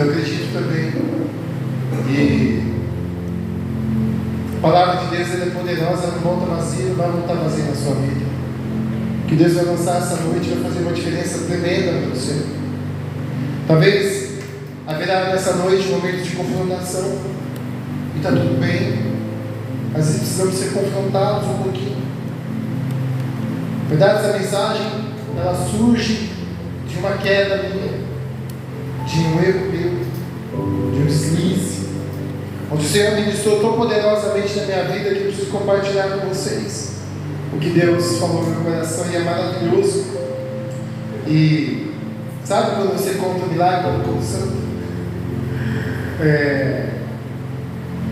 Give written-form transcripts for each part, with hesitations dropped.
eu acredito também. E a palavra de Deus ela é poderosa, ela não volta vazia, não vai voltar vazia na sua vida. Que Deus vai lançar essa noite e vai fazer uma diferença tremenda para você. Talvez haverá nessa noite um momento de confrontação. E está tudo bem. Às vezes precisamos ser confrontados um pouquinho. Na verdade, essa mensagem ela surge de uma queda minha, de um erro meu, de um deslize, onde o Senhor ministrou tão poderosamente na minha vida que eu preciso compartilhar com vocês o que Deus falou no meu coração, e é maravilhoso. E sabe quando você conta um milagre do Espírito Santo?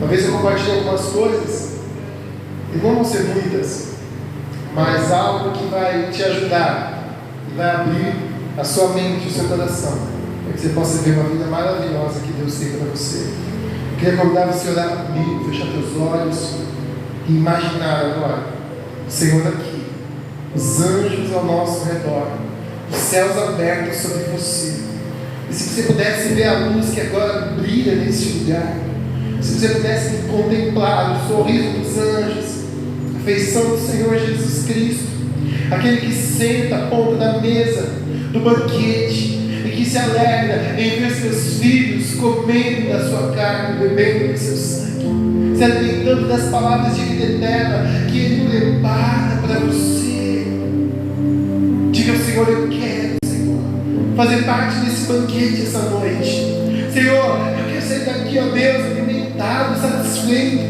Talvez eu compartilhe algumas coisas, e não vão ser muitas, mas algo que vai te ajudar e vai abrir a sua mente e o seu coração, para que você possa ver uma vida maravilhosa que Deus tem para você. Eu queria convidar você a orar comigo, fechar teus olhos e imaginar agora o Senhor aqui, os anjos ao nosso redor, os céus abertos sobre você. E se você pudesse ver a luz que agora brilha neste lugar, se você pudesse contemplar o sorriso dos anjos, a feição do Senhor Jesus Cristo, aquele que senta à ponta da mesa do banquete e que se alegra em ver seus filhos comendo da sua carne, bebendo do seu sangue, se alimentando das palavras de vida eterna que Ele prepara para você. Diga ao Senhor: eu quero, Senhor, fazer parte desse banquete essa noite. Senhor, eu quero sair daqui, ó Deus, alimentado, satisfeito,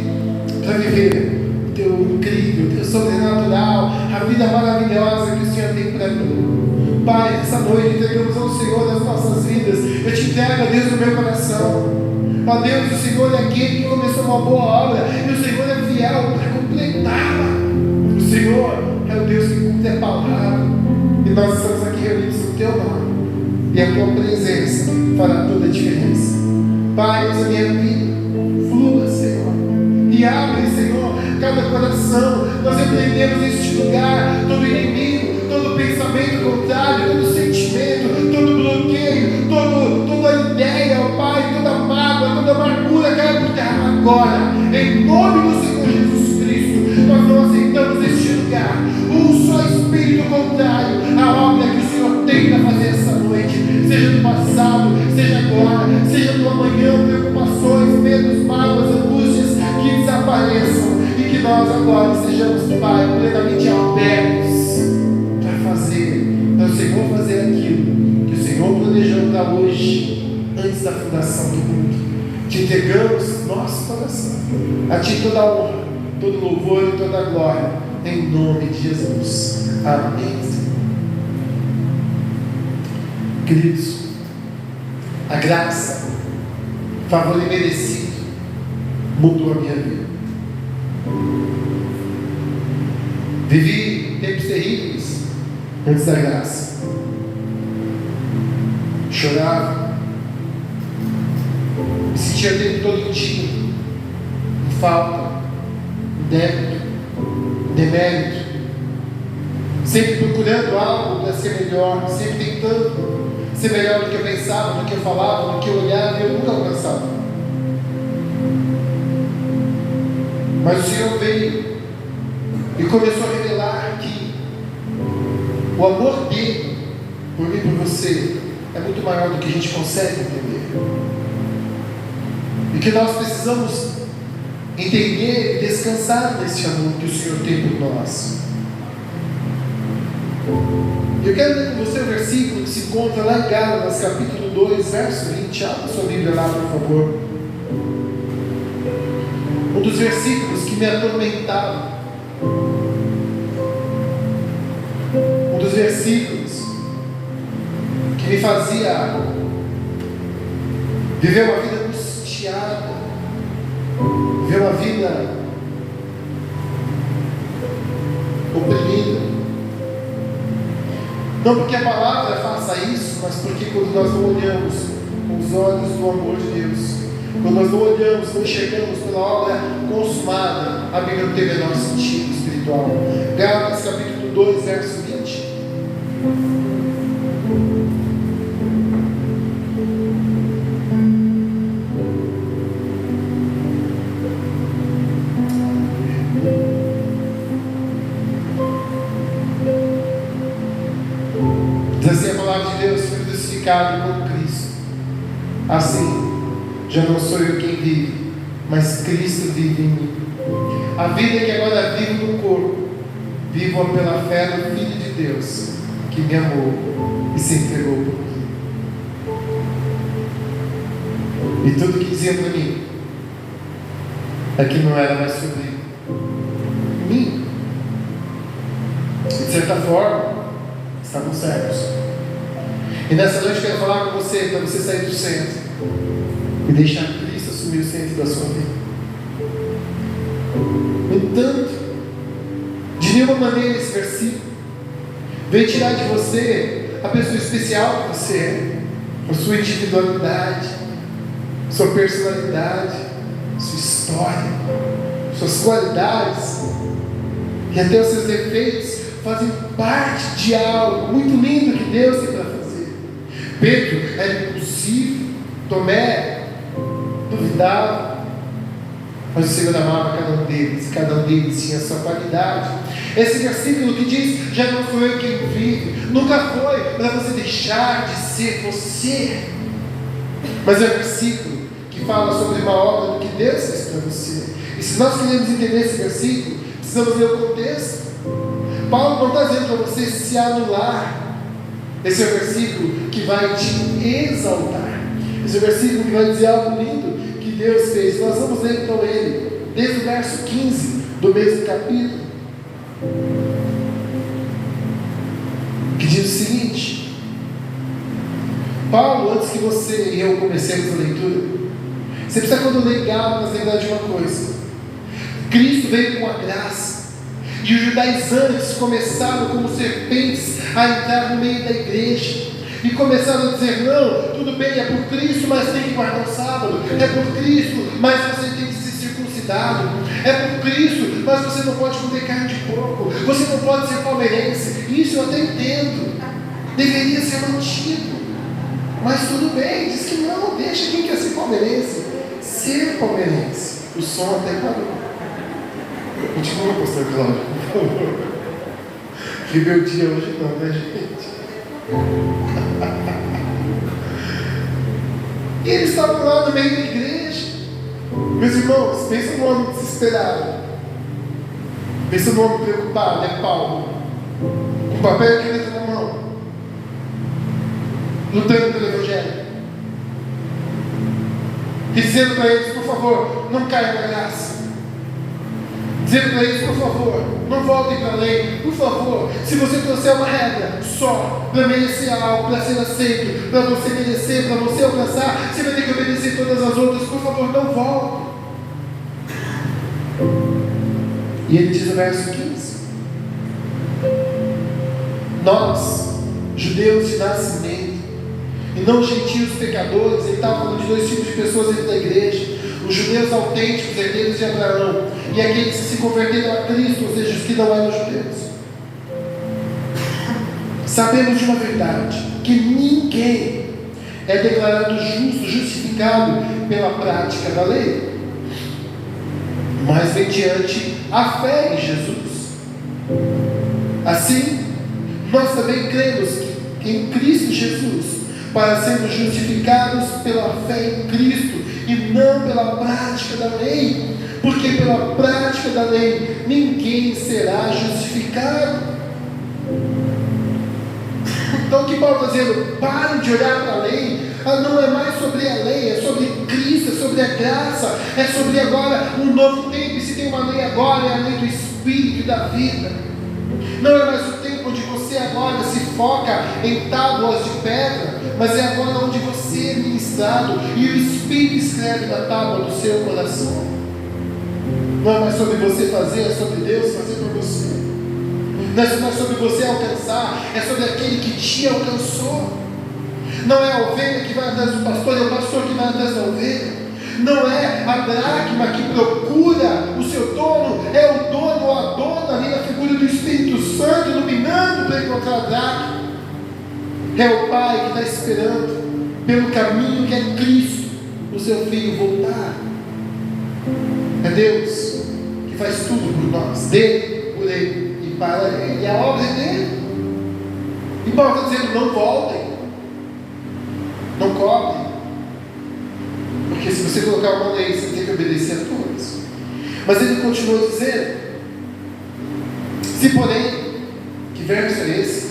para viver o Teu incrível, o Teu sobrenatural, a vida maravilhosa que o Senhor tem para mim. Pai, essa noite entregamos ao Senhor as nossas vidas. Eu te entrego, ó Deus, o meu coração. Ó Deus, o Senhor é aquele que começou uma boa obra, e o Senhor é fiel para completá-la. O Senhor é o Deus que cumpre a palavra, e nós estamos aqui reunidos no Teu nome, e a Tua presença fará toda a diferença. Pai, usa a minha vida, flua, Senhor, e abre, Senhor, cada coração. Nós repreendemos neste lugar todo inimigo, todo pensamento contrário, todo sentimento, todo bloqueio, toda ideia, ó Pai, toda mágoa, toda amargura, caia por terra agora, em nome do Senhor Jesus Cristo. Nós não aceitamos este lugar um só espírito contrário à obra que o Senhor tem para fazer essa noite, seja no passado, seja agora, seja no amanhã. Preocupações, medos, mágoas, angústias que desapareçam, e que nós agora sejamos, Pai, plenamente abertos para o Senhor fazer aquilo que o Senhor planejou para hoje, antes da fundação do mundo. Te entregamos nosso coração, a Ti toda a honra, todo louvor e toda a glória, em nome de Jesus. Amém. Queridos, a graça, favor imerecido, mudou a minha vida. Vivi tempos terríveis antes da graça. Chorava, me sentia o tempo todo em falta, em débito, em demérito, sempre procurando algo para ser melhor, sempre tentando ser melhor do que eu pensava, do que eu falava, do que eu olhava, e eu nunca alcançava. Mas o Senhor veio e começou a revelar que o amor dele por mim e por você é muito maior do que a gente consegue entender, e que nós precisamos entender e descansar nesse amor que o Senhor tem por nós. Eu quero ler com você o versículo que se encontra lá em Gálatas, capítulo 2, verso 20. Abra sua Bíblia lá, por favor. Um dos versículos que me atormentava, um dos versículos que me fazia viver uma vida angustiada, viver uma vida oprimida. Não porque a palavra faça isso, mas porque quando nós não olhamos com os olhos do amor de Deus, quando nós não olhamos, não enxergamos pela obra consumada, a Bíblia não tem o menor sentido espiritual. Gálatas capítulo 2, verso 20. crucificado com Cristo. Assim, já não sou eu quem vive, mas Cristo vive em mim. A vida que agora vivo no corpo, vivo pela fé no Filho de Deus, que me amou e se entregou por mim. E tudo que dizia para mim é que não era mais sobre mim. E de certa forma, estavam certos. E nessa noite eu quero falar com você, para você sair do centro e deixar Cristo assumir o centro da sua vida. No entanto, de nenhuma maneira esse versículo veio tirar de você a pessoa especial que você é, a sua individualidade, sua personalidade, sua história, suas qualidades e até os seus defeitos fazem parte de algo muito lindo que Deus tem para fazer. Pedro era impulsivo, Tomé duvidava, mas o Senhor amava cada um deles tinha a sua qualidade. Esse versículo que diz, já não sou eu quem vive, nunca foi para você deixar de ser você, mas é um versículo que fala sobre uma obra do que Deus fez para você. E se nós queremos entender esse versículo, precisamos ler o contexto. Paulo não está dizendo para você se anular. Esse é o versículo que vai te exaltar. Esse é o versículo que vai dizer algo lindo que Deus fez. Nós vamos ler então ele, desde o verso 15 do mesmo capítulo, que diz o seguinte: Paulo, antes que você e eu comecemos a leitura, você precisa, quando ler Gálatas, lembrar de uma coisa: Cristo veio com a graça. E os judaizantes começaram como serpentes a entrar no meio da igreja e começaram a dizer, não, tudo bem, é por Cristo, mas tem que guardar o sábado, é por Cristo, mas você tem que ser circuncidado, é por Cristo, mas você não pode comer carne de porco, você não pode ser palmeirense. Isso eu até entendo, deveria ser mantido, mas tudo bem, diz que não, deixa quem quer ser palmeirense ser palmeirense. O som até parou. Continua, pastor Cláudio, por favor. Rebeldia hoje não, né, gente? E eles estavam lá no meio da igreja. Meus irmãos, pensa no homem desesperado, pensa no homem preocupado, é Paulo, com papel e caneta na mão, lutando pelo Evangelho, e dizendo para eles, por favor, não caiam na graça. Dizendo para eles, por favor, não voltem para a lei, por favor, se você trouxer uma regra só para merecer algo, para ser aceito, para você merecer, para você alcançar, você vai ter que obedecer todas as outras, por favor, não volte. E ele diz no verso 15: nós, judeus de nascimento, e não gentios pecadores. Ele estava falando de dois tipos de pessoas dentro da igreja: os judeus autênticos, herdeiros de Abraão, e aqueles que se converteram a Cristo, ou seja, os que não eram judeus. Sabemos de uma verdade, que ninguém é declarado justo, justificado pela prática da lei, mas mediante a fé em Jesus. Assim, nós também cremos que em Cristo Jesus, para sermos justificados pela fé em Cristo e não pela prática da lei, porque pela prática da lei ninguém será justificado. Então o que Paulo está dizendo? Parem de olhar para a lei. Não é mais sobre a lei, é sobre Cristo, é sobre a graça, é sobre agora um novo tempo. E se tem uma lei agora, é a lei do Espírito e da vida. Não é mais o tempo onde você agora se foca em tábuas de pedra, mas é agora onde você é ministrado e o Espírito escreve na tábua do seu coração. Não é mais sobre você fazer, é sobre Deus fazer por você. Não é mais sobre você alcançar, é sobre aquele que te alcançou. Não é a ovelha que vai atrás do pastor, é o pastor que vai atrás da ovelha. Não é a dracma que procura o seu dono, é o dono ou a dona ali na figura do Espírito Santo iluminando para encontrar a dracma. É o Pai que está esperando pelo caminho que é Cristo, o seu Filho voltar. É Deus que faz tudo por nós, dele, por ele e para ele. E a obra é dele. E Paulo está dizendo, não voltem. pobre. Porque se você colocar uma lei, você tem que obedecer a todas. Mas ele continuou dizendo: se porém, que verso é esse?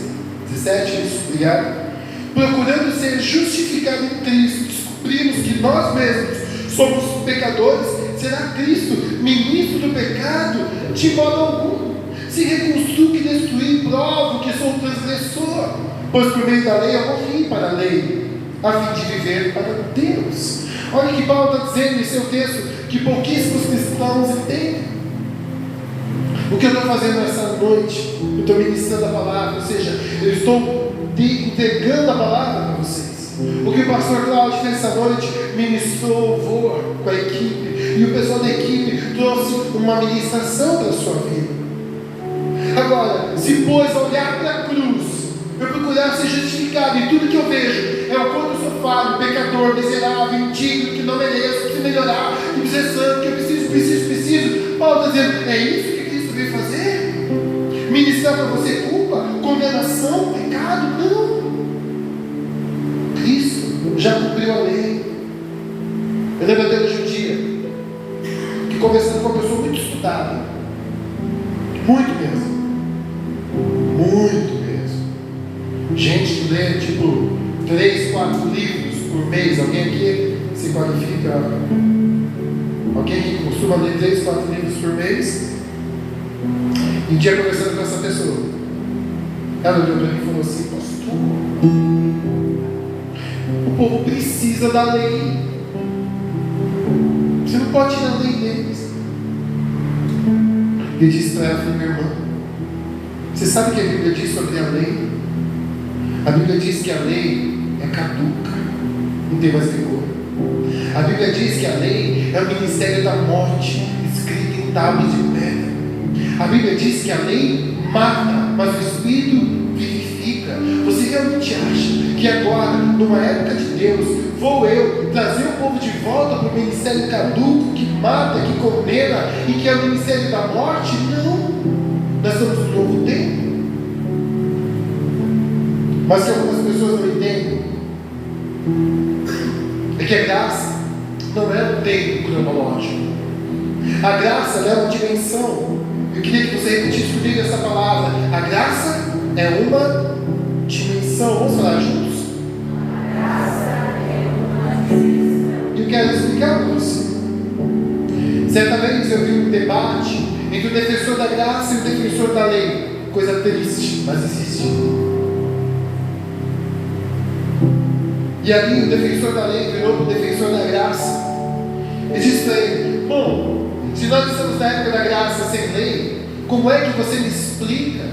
17, isso, obrigado. Procurando ser justificado em Cristo, descobrimos que nós mesmos somos pecadores, será Cristo ministro do pecado? De modo algum. Se reconstruo que destruí, provo que sou transgressor, pois por meio da lei eu morri para a lei, a fim de viver para Deus. Olha o que Paulo está dizendo em seu texto, que pouquíssimos cristãos entendem. O que eu estou fazendo essa noite, eu estou ministrando a palavra, ou seja, eu estou entregando a palavra para vocês. O que o pastor Cláudio fez essa noite, ministrou louvor com a equipe, e o pessoal da equipe trouxe uma ministração para a sua vida. Agora, se pois olhar para a cruz, eu procurar ser justificado em tudo que eu vejo, é o quanto eu sou falho, pecador, miserável, indigno, que não mereço, que preciso melhorar, que preciso ser santo, que eu preciso. Paulo está dizendo, é isso que Cristo veio fazer? Ministrar para você culpa, condenação, pecado? Não. Cristo já cumpriu a lei. Eu lembro até hoje um dia, que conversando com uma pessoa muito estudada, muito mesmo, gente que lê tipo 3, 4 livros por mês. Alguém aqui se qualifica? Alguém que costuma ler 3, 4 livros por mês? E um dia conversando com essa pessoa, ela olhou para mim e falou assim: pastor, o povo precisa da lei, você não pode tirar a lei deles. Eu disse para ela: minha irmã, você sabe o que a Bíblia diz sobre a lei? A Bíblia diz que a lei é caduca, não tem mais vigor. A Bíblia diz que a lei é o ministério da morte, escrito em tábuas de pedra. A Bíblia diz que a lei mata, mas o Espírito vivifica. Você realmente acha que agora, numa época de Deus, vou eu trazer o povo de volta para o ministério caduco, que mata, que condena e que é o ministério da morte? Não. Nós estamos no novo tempo. Mas que algumas pessoas não entendem é que a graça não é um tempo cronológico. A graça é uma dimensão. Eu queria que você repetisse comigo essa palavra. A graça é uma dimensão. Vamos falar juntos? A graça é uma dimensão. Eu quero explicar para você. Certa vez eu vi um debate entre o defensor da graça e o defensor da lei. Coisa triste, mas existe. E ali o defensor da lei virou para o defensor da graça e disse para ele: bom, se nós estamos na época da graça sem lei, como é que você me explica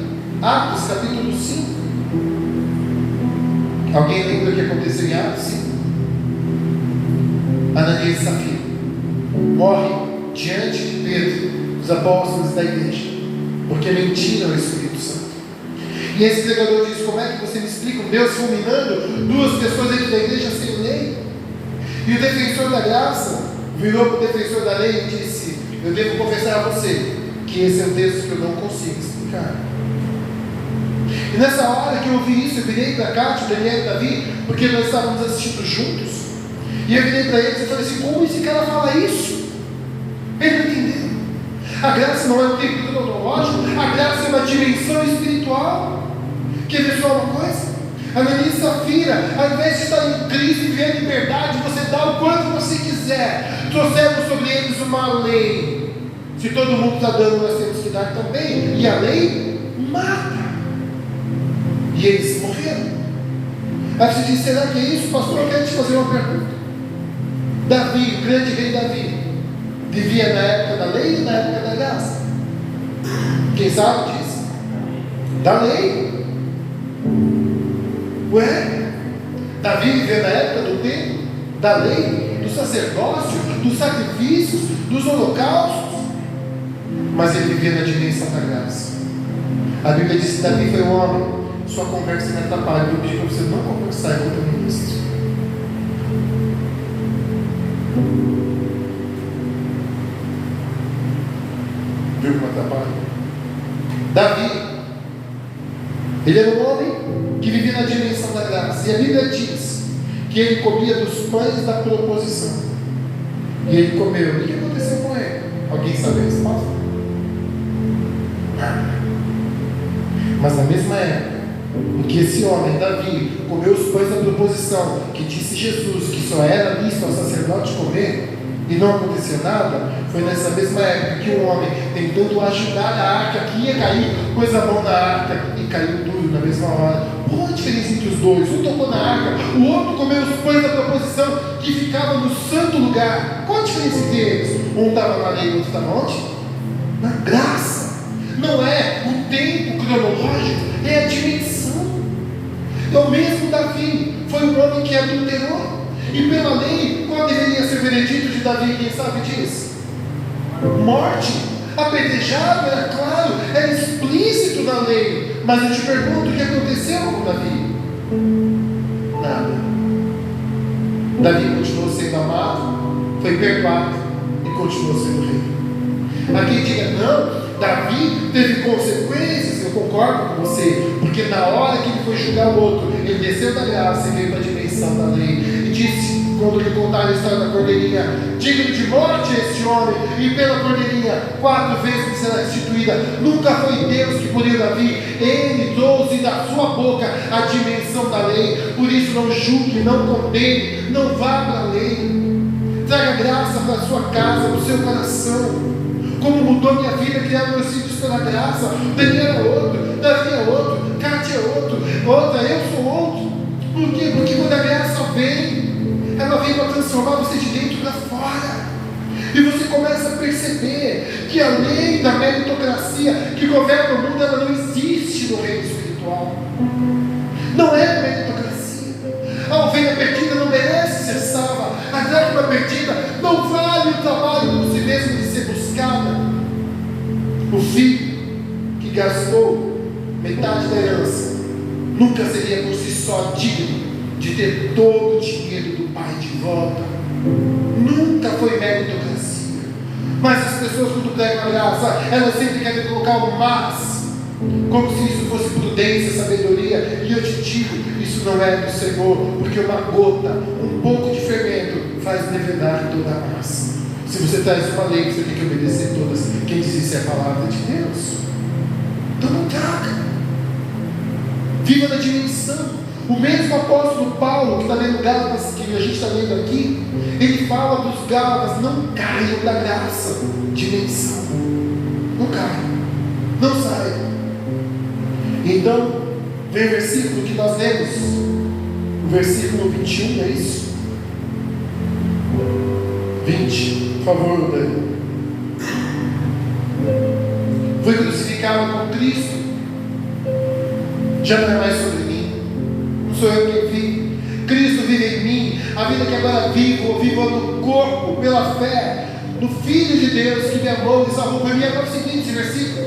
Atos capítulo 5? Alguém lembra o que aconteceu em Atos 5? Ananias e Safira morrem diante de Pedro, os apóstolos da igreja, porque mentiram ao Espírito Santo. E esse pregador diz: como é que você me explica um Deus fulminando duas pessoas dentro da igreja sem lei? E o defensor da graça virou para o defensor da lei e disse: eu devo confessar a você que esse é um texto que eu não consigo explicar. E nessa hora que eu ouvi isso, eu virei para Cátia, Daniel e Davi, porque nós estávamos assistindo juntos, e eu virei para eles e falei assim: como esse cara fala isso? Ele não entendeu. A graça não é um tempo cronológico, a graça é uma dimensão espiritual. Quer ver só uma coisa? Ananias e Safira, ao invés de estar em Cristo e viver liberdade, você dá o quanto você quiser. Trouxemos sobre eles uma lei. Se todo mundo está dando, nós temos que dar também. E a lei mata. E eles morreram. Aí você diz: será que é isso, pastor? Eu quero te fazer uma pergunta. Davi, o grande rei Davi, vivia na época da lei e na época da graça? Quem sabe disso? Da lei. Ué, Davi vivia na época do tempo, da lei, do sacerdócio, dos sacrifícios, dos holocaustos, mas ele vivia na dimensão da graça. A Bíblia diz que Davi foi um homem, sua conversa me atrapalha. Eu pedi para você não conversar com o teu ministro. Viu como atrapalha? Davi, ele era um homem que vivia na dimensão da graça. E a Bíblia diz que ele comia dos pães da proposição. E ele comeu. E o que aconteceu com ele? Alguém sabe a resposta? Nada. Mas na mesma época em que esse homem, Davi, comeu os pães da proposição, que disse Jesus que só era lícito ao sacerdote comer, e não aconteceu nada, foi nessa mesma época que um homem, tentando ajudar a arca que ia cair, pôs a mão na arca e caiu duro na mesma hora. Qual a diferença entre os dois? Um tocou na arca, o outro comeu os pães da proposição que ficava no santo lugar. Qual a diferença entre eles? Um estava na lei e o outro estava onde? Na graça. Não é o tempo cronológico, é a dimensão. É o mesmo Davi, foi um homem que adulterou. E pela lei, qual deveria ser o veredito de Davi? Quem sabe disso? Morte. Apedrejado, era claro, era explícito na lei. Mas eu te pergunto, o que aconteceu com Davi? Nada. Davi continuou sendo amado, foi perdoado e continuou sendo rei. Há quem diga, não, Davi teve consequências. Eu concordo com você, porque na hora que ele foi julgar o outro, ele desceu da graça e veio para a dimensão da lei. Disse, quando lhe contaram a história da cordeirinha, digno de morte este homem, e pela cordeirinha 4 vezes lhe será restituída. Nunca foi Deus que puniu Davi, ele trouxe da sua boca a dimensão da lei. Por isso não julgue, não condene, não vá para a lei. Traga graça para a sua casa, para o seu coração. Como mudou minha vida, criar meus filhos pela graça. Daniel é outro, Davi é outro, Cátia é outro, outra, eu sou outro. Por quê? Porque quando a graça vem, ela vem para transformar você de dentro para fora. E você começa a perceber que a lei da meritocracia que governa o mundo, ela não existe no reino espiritual. Não é meritocracia. A ovelha perdida não merece ser salva. A dracma perdida não vale o trabalho por si mesmo de ser buscada. O filho que gastou metade da herança nunca seria por si só digno de ter todo o dinheiro do pai de volta. Nunca foi meritocracia. Mas as pessoas, quando pregam a graça, elas sempre querem colocar o mas, como se isso fosse prudência, sabedoria. E eu te digo, isso não é do Senhor, porque uma gota, um pouco de fermento faz levedar toda a massa. Se você traz uma lei, você tem que obedecer todas. Quem diz isso é a palavra de Deus. Então não traga. Viva na dimensão. O mesmo apóstolo Paulo, que está lendo Gálatas, que a gente está lendo aqui, ele fala para os Gálatas: não caiam da graça, dimensão. Não caiam, não saiam. Então, vem o versículo que nós lemos, o versículo 21, é isso? 20, por favor, Dani. Fui crucificado com Cristo, já não é mais sobre mim, não sou eu quem vive, Cristo vive em mim. A vida que agora vivo, eu vivo no corpo, pela fé, no Filho de Deus que me amou e salvou. Para mim agora é o seguinte, esse versículo,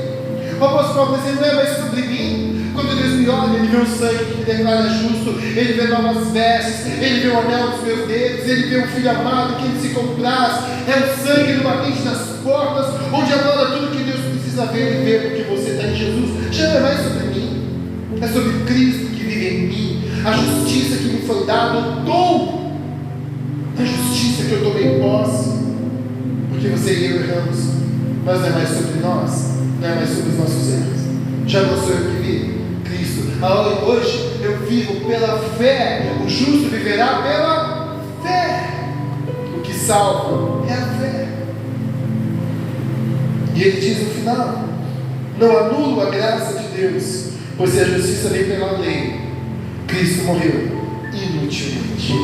o apóstolo Paulo diz: não é mais sobre mim. Quando Deus me olha, Ele vê o sangue que me declara justo, Ele vê novas vestes, Ele vê o anel dos meus dedos, Ele vê um filho amado que Ele se compraz. É o sangue do batente das portas, onde agora tudo que Deus precisa ver, Ele vê, porque você está em Jesus. Já não é mais sobre mim, é sobre Cristo que vive em mim. A justiça que me foi dada, eu dou. A justiça que eu tomei posse, porque você e eu erramos, mas não é mais sobre nós, não é mais sobre os nossos erros. Já não sou eu que vivo, Cristo. Hoje eu vivo pela fé. O justo viverá pela fé. O que salva é a fé. E ele diz no final: não anulo a graça de Deus, pois se a justiça vem pela lei, Cristo morreu inutilmente.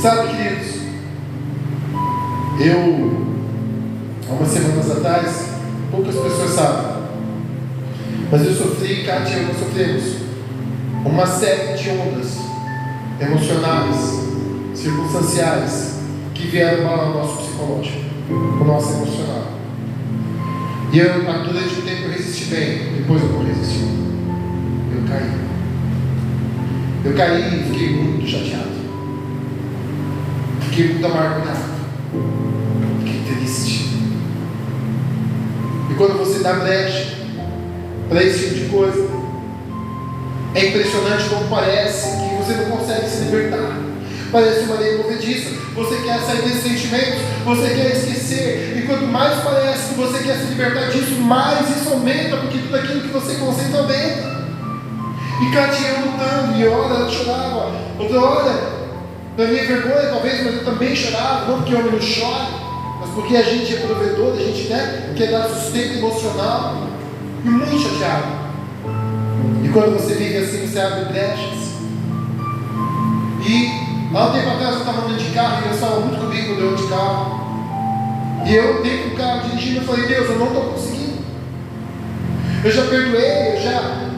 Sabe, queridos, eu, há umas semanas atrás, poucas pessoas sabem, mas eu sofri, Cátia e eu sofremos uma série de ondas emocionais, circunstanciais, que vieram para o nosso psicológico, o nosso emocional. E eu, durante o tempo, eu resisti bem, depois eu não resisti. Eu caí e fiquei muito chateado, fiquei muito amargurado, fiquei triste. E quando você dá brecha para esse tipo de coisa, é impressionante como parece que você não consegue se libertar. Parece uma areia movediça. Você quer sair desses sentimentos, você quer esquecer. E quanto mais parece que você quer se libertar disso, mais isso aumenta, porque tudo aquilo que você concentra aumenta. E Cá tinha lutando, e ora ela chorava. Outra hora, para minha vergonha talvez, mas eu também chorava. Não porque o homem não chora, mas porque a gente é provedor, a gente quer dar sustento emocional. E muito chateado. E quando você vive assim, você abre brechas. E há um tempo atrás eu estava andando de carro, e Deus falava muito comigo quando eu ando de carro. E eu dentro do carro dirigindo, eu falei: Deus, eu não estou conseguindo. Eu já perdoei, eu já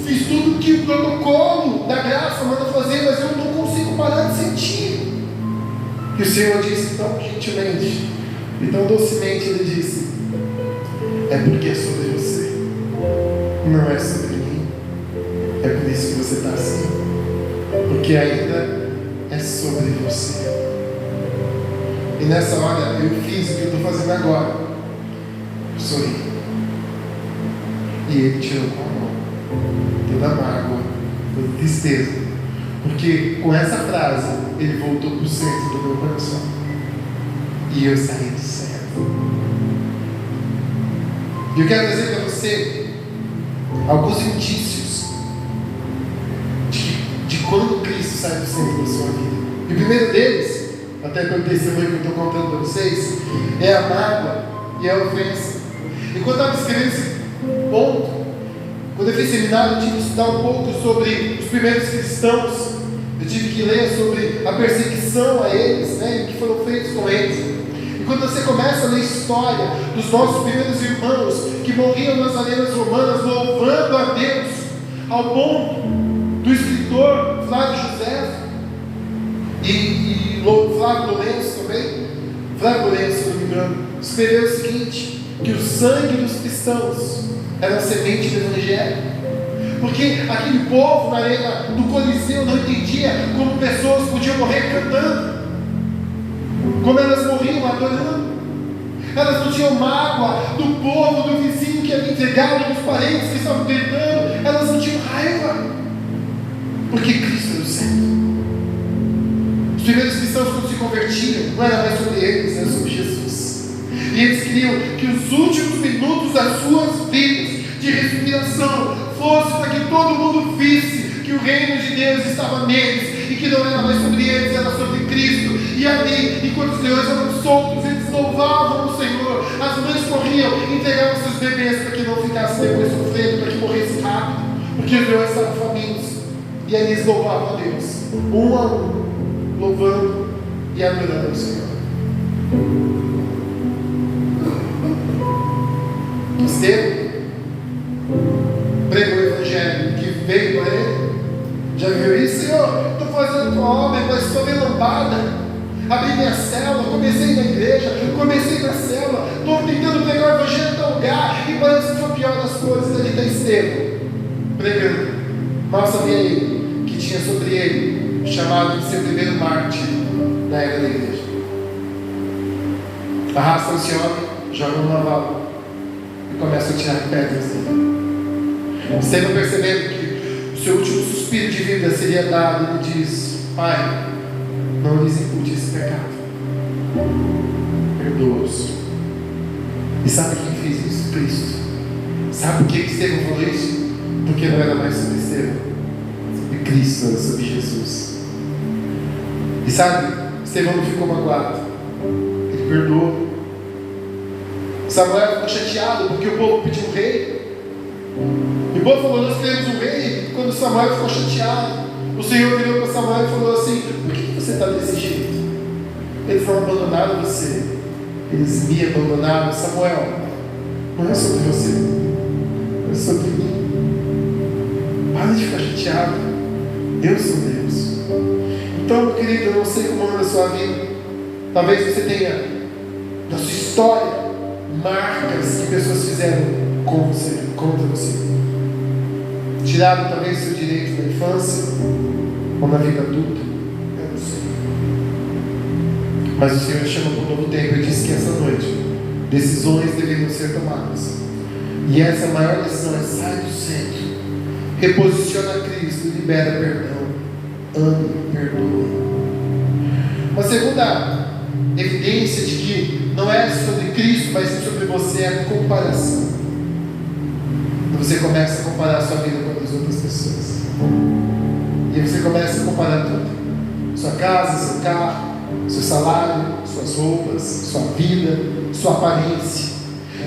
fiz tudo que o protocolo da graça manda fazer, mas eu não consigo parar de sentir. E o Senhor disse tão gentilmente e tão docemente, Ele disse: é porque é sobre você, não é sobre mim. É por isso que você está assim, porque ainda é sobre você. E nessa hora eu fiz o que eu estou fazendo agora. Eu sorri. E Ele tirou com a mão toda a mágoa, toda a tristeza, porque com essa frase Ele voltou para o centro do meu coração e eu saí do centro. E eu quero dizer para você alguns indícios de quando Cristo sai do centro da sua vida. E o primeiro deles, até pelo testemunho que eu estou contando para vocês, é a mágoa e a ofensa. E quando eu estava escrevendo esse ponto, quando eu fiz seminário, eu tive que estudar um pouco sobre os primeiros cristãos. Eu tive que ler sobre a perseguição a eles, e o que foram feitos com eles. E quando você começa a ler a história dos nossos primeiros irmãos que morriam nas arenas romanas, louvando a Deus, ao ponto do escritor Flávio José e Flávio Lourenço também, Flávio Lourenço, se não me engano, escreveu o seguinte: que o sangue dos cristãos era a semente do Evangelho, porque aquele povo na arena do Coliseu não entendia como pessoas podiam morrer cantando, como elas morriam adorando. Elas não tinham mágoa do povo, do vizinho que havia entregado, dos parentes que estavam gritando. Elas não tinham raiva, porque Cristo era o centro. Os primeiros cristãos, quando se convertiam, não era mais sobre eles, era sobre Jesus. E eles queriam que os últimos minutos das suas vidas de respiração fosse para que todo mundo visse que o reino de Deus estava neles e que não era mais sobre eles, era sobre Cristo. E ali, enquanto os leões eram soltos, eles louvavam o Senhor. As mães corriam, entregavam seus bebês para que não ficassem depois sofrendo, para que morressem rápido, porque os leões estavam famintos. E ali eles louvavam a Deus, um a um, louvando e adorando o Senhor. Estevão pregou o Evangelho que veio para ele. Já viu isso, Senhor? Estou fazendo tua obra, mas estou bem lambada. Abri minha célula, comecei na igreja, comecei na célula, estou tentando pregar o Evangelho em tal lugar e parece que foi a pior das coisas. Ali está Estevão pregando. Mal sabia ele que tinha sobre ele o chamado de ser o primeiro mártir da era da igreja. Arrasta esse homem, joga no naval e começa a tirar pedras dele. Estevão, percebendo que o seu último suspiro de vida seria dado, ele diz: Pai, não lhes impute esse pecado, perdoa-os. E sabe quem fez isso? Cristo. Sabe por que Estevão falou isso? Porque não era mais sobre Estevão, sobre Cristo, era sobre Jesus. E sabe, Estevão não ficou magoado, ele perdoou. Samuel ficou chateado porque o povo pediu um rei. E o povo falou: nós queremos um rei. E quando Samuel ficou chateado, o Senhor virou para Samuel e falou assim: por que você está desse jeito? Eles não abandonaram você, eles me abandonaram. Samuel, não é sobre você, é sobre mim. Para de ficar chateado, eu sou Deus. Então, meu querido, eu não sei como anda a sua vida. Talvez você tenha na sua história marcas que pessoas fizeram com você, contra você. Tiraram talvez seu direito na infância ou na vida adulta, eu não sei. Mas o Senhor chama para um novo tempo e diz que essa noite decisões deveriam ser tomadas. E essa maior decisão é: sai do centro, reposiciona Cristo, libera perdão, ame, perdoe. segunda evidência de que não é sobre Cristo, mas sobre você, é a comparação. Você começa a comparar a sua vida com a das outras pessoas. E aí você começa a comparar tudo. Sua casa, seu carro, seu salário, suas roupas, sua vida, sua aparência.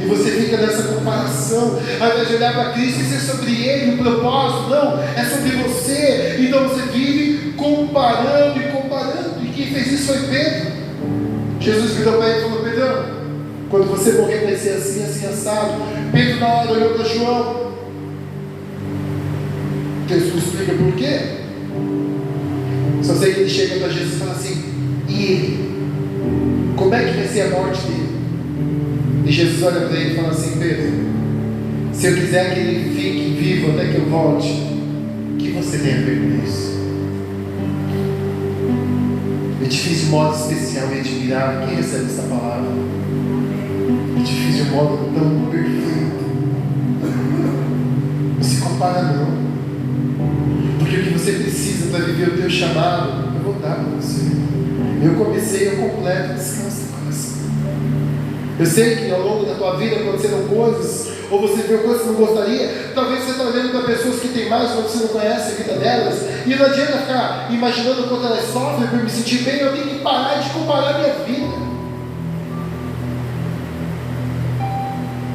E você fica nessa comparação, ao invés de olhar para Cristo e ser sobre Ele, o propósito, não, é sobre você. Então você vive comparando e comparando. E quem fez isso foi Pedro. Jesus virou para ele e falou: Pedro, quando você morrer vai ser assim, assim, assado. Pedro na hora olhou para João. Jesus explica por quê. Só sei que ele chega para Jesus e fala assim: e ele? Como é que vai ser a morte dele? E Jesus olha para ele e fala assim: Pedro, se eu quiser que ele fique vivo até que eu volte, o que você tem a ver com isso? É difícil de modo especial e admirável. Quem recebe essa palavra? É difícil de modo tão perfeito. Não se compara não. Porque o que você precisa para viver o teu chamado, eu vou dar para você. Eu comecei, eu completo, descansa no coração. Eu sei que ao longo da tua vida aconteceram coisas, ou você viu coisas que não gostaria. Talvez você está olhando para pessoas que têm mais, mas você não conhece a vida delas. E não adianta ficar imaginando o quanto elas sofrem para me sentir bem. Eu tenho que parar de comparar a minha vida.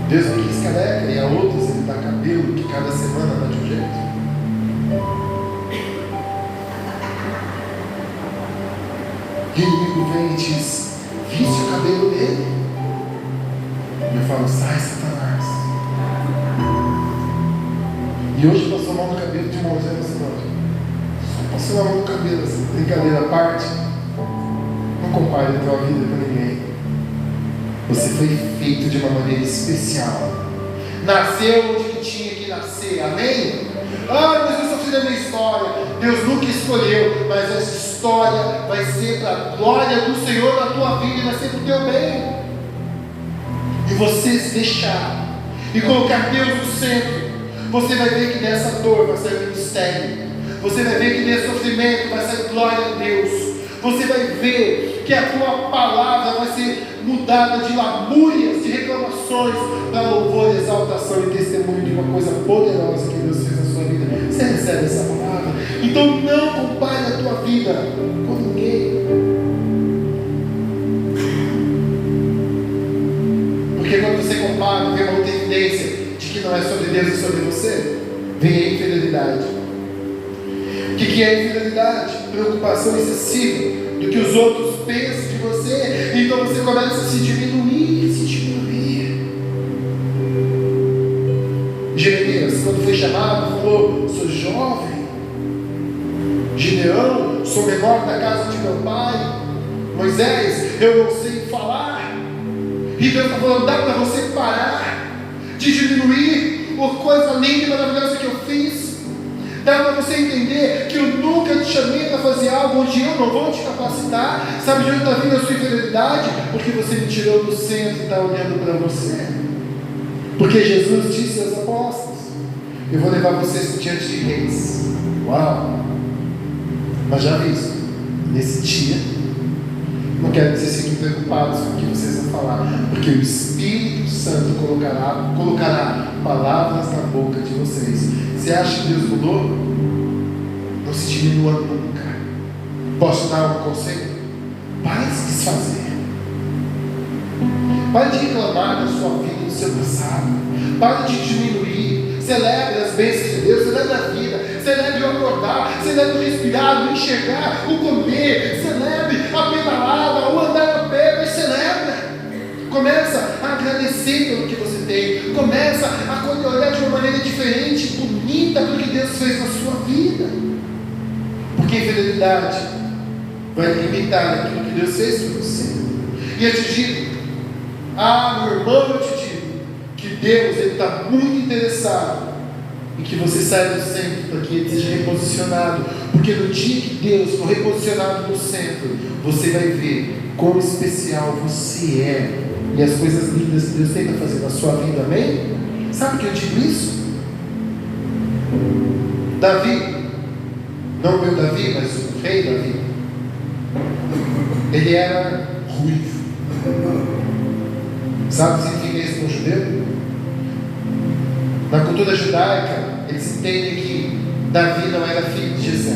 Deus me quis careca, e a outros ele dá cabelo, que cada semana dá de um jeito. E o inimigo vem e diz: viste o cabelo dele? E eu falo: sai, Satanás. E hoje passou a mão no cabelo de Moisés, só passou a mão no cabelo, assim, brincadeira à parte. Não compare a tua vida com ninguém. Você foi feito de uma maneira especial. Nasceu onde tinha que nascer, amém? Ah, mas eu sofri da minha história. Deus nunca escolheu, mas essa história vai ser para a glória do Senhor na tua vida e vai ser para o teu bem. E você se deixar e colocar Deus no centro, você vai ver que dessa dor vai sair ministério. Você vai ver que desse sofrimento vai sair glória a Deus. Você vai ver que a tua palavra vai ser mudada de lamúrias, de reclamações, para louvor, exaltação e testemunho de uma coisa poderosa que Deus fez na sua vida. Você recebe essa palavra? Então não compare a tua vida com ninguém. Porque quando você compara, vem uma outra evidência de que não é sobre Deus e sobre você, vem a infidelidade. O que é infidelidade? Preocupação excessiva do que os outros pensam de você. Então você começa a se diminuir, se diminuir. Jeremias, quando foi chamado, falou: sou jovem. Gideão, sou menor da casa de meu pai. Moisés, eu não sei falar. E Deus está falando: dá para você parar de diminuir a coisa linda e maravilhosa que eu fiz. Dá para você entender que eu nunca te chamei para fazer algo onde eu não vou te capacitar. Sabe de onde está vindo a sua infidelidade? Porque você me tirou do centro e está olhando para você. Porque Jesus disse aos apóstolos: eu vou levar vocês diante de reis. Uau! Mas já visto, nesse dia, não quero que vocês fiquem preocupados com o que vocês vão falar, porque o Espírito Santo colocará palavras na boca de vocês. Você acha que Deus mudou? Não se diminua nunca. Posso dar um conselho? Pare de se desfazer. Pare de reclamar da sua vida, do seu passado. Pare de diminuir. Celebre as bênçãos de Deus. Celebre a vida. Celebre o acordar. Celebre o respirar, o enxergar, o comer. Celebre a pedalada, o andar a pé. Mas celebra. Começa a agradecer pelo que você tem. Começa a olhar de uma maneira diferente, bonita, pelo que Deus fez na sua vida. Porque a infidelidade vai limitar aquilo que Deus fez por você. E eu te digo: meu irmão, eu te digo que Deus está muito interessado em que você saia do centro, para que ele seja reposicionado. Porque no dia que Deus for reposicionado no centro, você vai ver quão especial você é e as coisas lindas que Deus tem para fazer na sua vida, amém? Sabe o que eu digo isso? Davi, não o meu Davi, mas o rei Davi, ele era ruivo. Sabe o que significa isso para um judeu? Na cultura judaica, eles entendem que Davi não era filho de Jessé.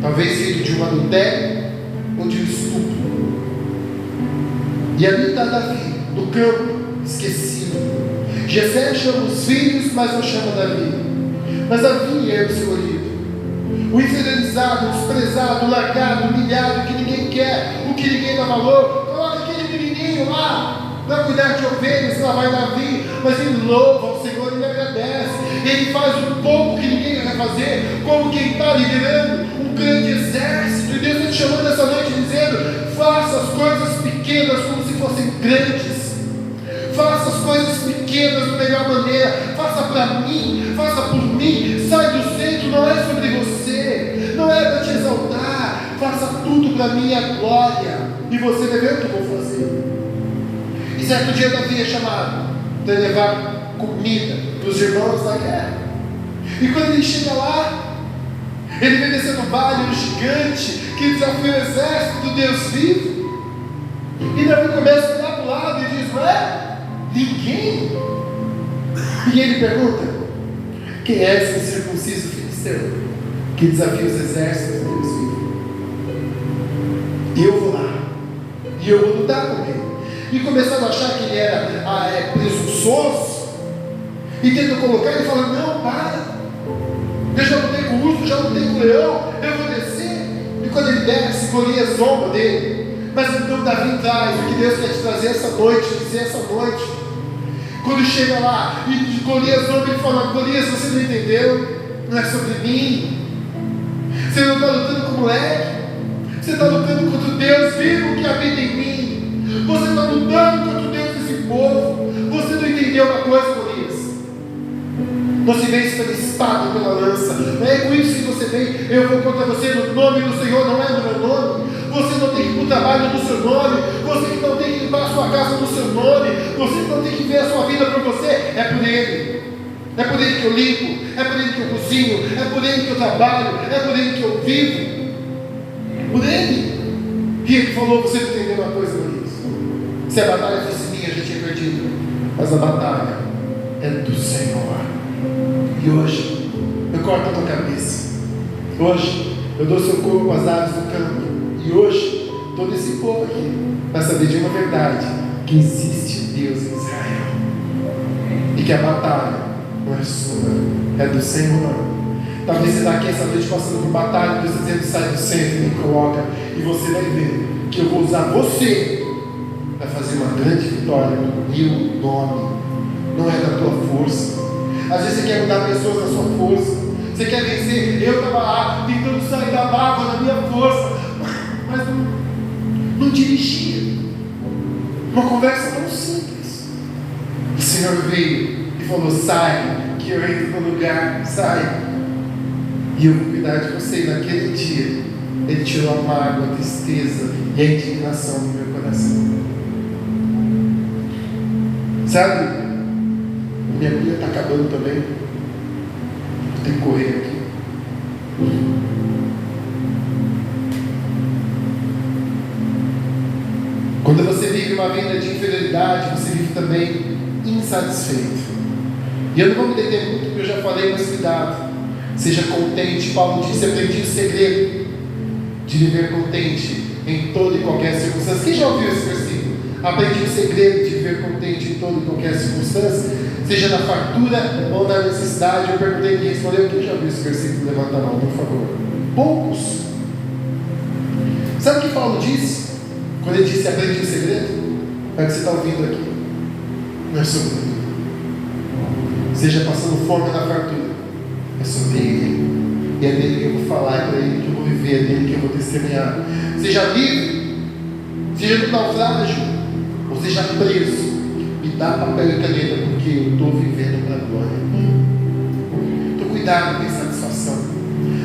Talvez filho de um adultério ou de um estupro. E ali está Davi, no campo, esquecido. Jessé chama os filhos, mas não chama Davi. Mas Davi é o escolhido. O infidelizado, o desprezado, o largado, o humilhado, o que ninguém quer, o que ninguém dá valor. Coloca aquele menininho lá, vai cuidar de ovelhas, lá vai Davi. Mas ele louva o Senhor, ele agradece. Ele faz o pouco que ninguém quer fazer, como quem está liderando um grande exército. E Deus está te chamando essa noite dizendo: faça as coisas pequenas como se fossem grandes. Faça as coisas pequenas da melhor maneira. Faça para mim, faça por mim. Sai do centro, não é sobre você, não é para te exaltar. Faça tudo para minha glória. E você vai ver o que eu vou fazer. E certo dia Davi é chamado para levar comida para os irmãos da guerra. E quando ele chega lá, ele vem descendo o vale, um gigante que desafia o exército do Deus vivo. E Davi começa a olhar para o lado e diz: ué? Ninguém? E ele pergunta: quem é esse incircunciso filisteu que desafia os exércitos de Deus vivo? E eu vou lá, e eu vou lutar com ele. E começando a achar que ele era presunçoso, e tentam colocar, ele fala: não, para, eu já lutei com o urso, já lutei com o leão, eu vou descer. E quando ele desce, Golias zomba dele. Mas então Davi traz o que Deus quer te trazer essa noite, dizer essa noite. Quando chega lá e Golias zomba, ele fala: Golias, você não entendeu? Não é sobre mim. Você não está lutando com o moleque. Você está lutando contra o Deus vivo que habita em mim. Você está lutando contra o Deus desse povo. Você não entendeu uma coisa, Golias? Não se vence pela espada, pela lança. Não é com isso que você vem. Eu vou contra você no nome do Senhor, não é no meu nome. Você não tem que ir para o trabalho no seu nome. Você que não tem que limpar a sua casa no seu nome. Você que não tem que ver a sua vida para você. É por Ele. É por Ele que eu limpo. É por Ele que eu cozinho. É por Ele que eu trabalho. É por Ele que eu vivo. Por Ele. E Ele falou: você não entendeu uma coisa, Luiz? Se a batalha fosse minha, a gente tinha perdido. Mas a batalha é do Senhor. E hoje eu corto a tua cabeça. Hoje eu dou seu corpo às aves do campo. E hoje todo esse povo aqui vai saber de uma verdade: que existe Deus em Israel. E que a batalha não é sua, é do Senhor. Talvez você está aqui essa noite passando por batalha, Deus está dizendo: sai do centro e me coloca. E você vai ver que eu vou usar você para fazer uma grande vitória no meu nome. Não é da tua força. Às vezes você quer mudar pessoas na sua força. Você quer vencer. Eu estava lá tentando sair da mágoa na minha força, mas não dirigia. Uma conversa tão simples. O Senhor veio e falou: sai, que eu entro no lugar, sai. E eu vou cuidar de você. E naquele dia Ele tirou a mágoa, a tristeza e a indignação do meu coração. Sabe? Minha Bíblia está acabando também. Vou ter que correr aqui. Quando você vive uma vida de infidelidade, você vive também insatisfeito. E eu não vou me deter muito, porque eu já falei, mas cuidado. Seja contente. Paulo disse: aprendi o segredo de viver contente em toda e qualquer circunstância. Quem já ouviu esse versículo? Aprendi o segredo de viver contente em toda e qualquer circunstância, seja na fartura ou na necessidade. Eu perguntei quem respondeu. Quem já ouviu esse versículo? Levanta a mão, por favor. Poucos. Sabe o que Paulo disse quando ele disse: aprendi o segredo? É o que você está ouvindo aqui. Não é sobre mim. Seja passando fome na fartura, é sobre Ele. E é dele que eu vou falar, é para Ele que eu vou viver, é dele que eu vou testemunhar. Seja livre, seja no naufrágio, ou seja preso, me dá papel e caneta, porque eu estou vivendo para a glória. Então cuidado com a insatisfação.